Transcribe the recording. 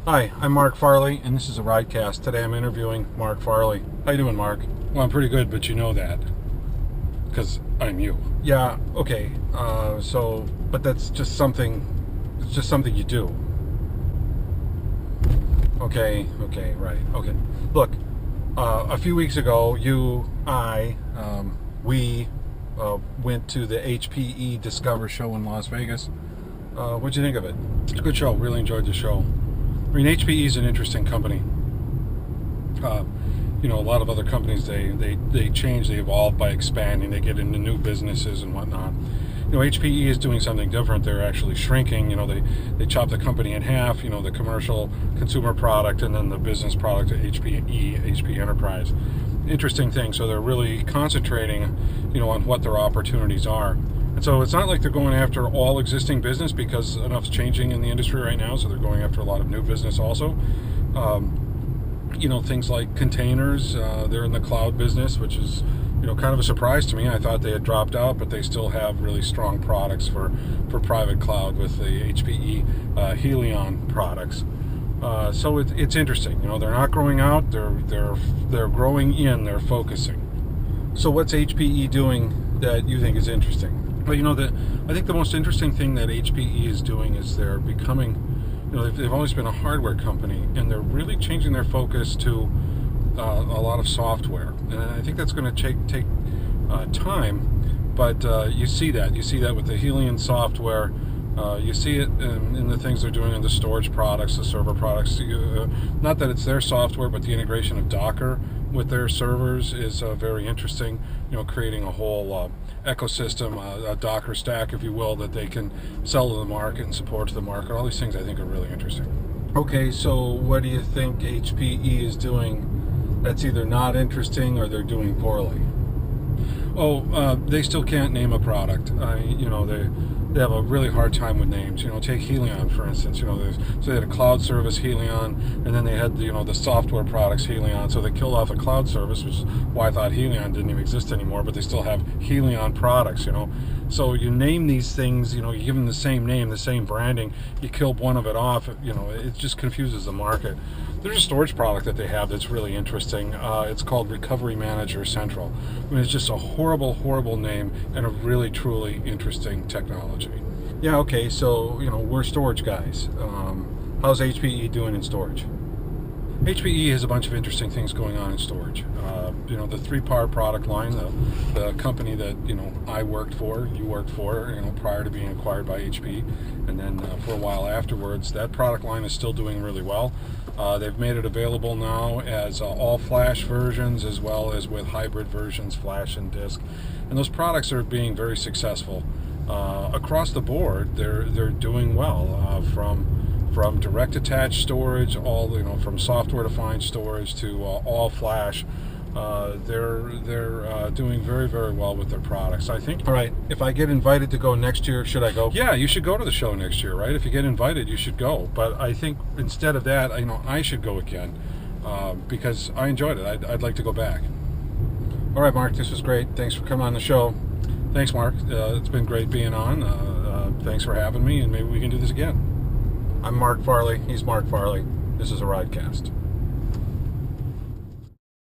Hi, I'm Marc Farley, and this is a RideCast. Today I'm interviewing Marc Farley. How you doing, Marc? Well, I'm pretty good, but you know that because I'm you. Yeah, okay. But that's just something. It's just something you do. Okay, right. Okay. Look, a few weeks ago, we went to the HPE Discover show in Las Vegas. What'd you think of it? It's a good show. Really enjoyed the show. I mean, HPE is an interesting company. Uh, a lot of other companies they change, they evolve by expanding. They get into new businesses and whatnot. HPE is doing something different. They're actually shrinking. They chop the company in half. The commercial consumer product and then the business product at HPE Enterprise. Interesting thing. So they're really concentrating, on what their opportunities are. And so it's not like they're going after all existing business because enough's changing in the industry right now. So they're going after a lot of new business also. Things like containers. They're in the cloud business, which is, kind of a surprise to me. I thought they had dropped out, but they still have really strong products for private cloud with the HPE Helion products. So it's interesting. They're not growing out. They're growing in. They're focusing. So what's HPE doing that you think is interesting? Well, I think the most interesting thing that HPE is doing is they're becoming, they've always been a hardware company, and they're really changing their focus to a lot of software. And I think that's going to take time, but you see that with the Helion software. You see it in the things they're doing in the storage products, the server products. Not that it's their software, but the integration of Docker with their servers is very interesting. Creating a whole ecosystem, a Docker stack, if you will, that they can sell to the market and support to the market. All these things I think are really interesting. Okay, so what do you think HPE is doing that's either not interesting or they're doing poorly? They still can't name a product. They have a really hard time with names. Take Helion, for instance. So they had a cloud service, Helion, and then they had the software products, Helion. So they killed off the cloud service, which is why I thought Helion didn't even exist anymore, but they still have Helion products, So you name these things, you give them the same name, the same branding, you kill one of it off, it just confuses the market. There's a storage product that they have that's really interesting. It's called Recovery Manager Central. I mean, it's just a horrible, horrible name and a really, truly interesting technology. Yeah, okay, so, we're storage guys. How's HPE doing in storage? HPE has a bunch of interesting things going on in storage. The 3PAR product line, the company that I worked for, you worked for, prior to being acquired by HPE, and then for a while afterwards, that product line is still doing really well. They've made it available now as all flash versions as well as with hybrid versions, flash and disk, and those products are being very successful across the board. They're doing well from direct attached storage, all from software defined storage to all flash. They're doing very, very well with their products, I think. All right, if I get invited to go next year, should I go? Yeah, you should go to the show next year, right? If you get invited, you should go. But I think instead of that, I should go again because I enjoyed it. I'd like to go back. All right, Marc, this was great. Thanks for coming on the show. Thanks, Marc. It's been great being on. Thanks for having me, and maybe we can do this again. I'm Marc Farley. He's Marc Farley. This is a RideCast.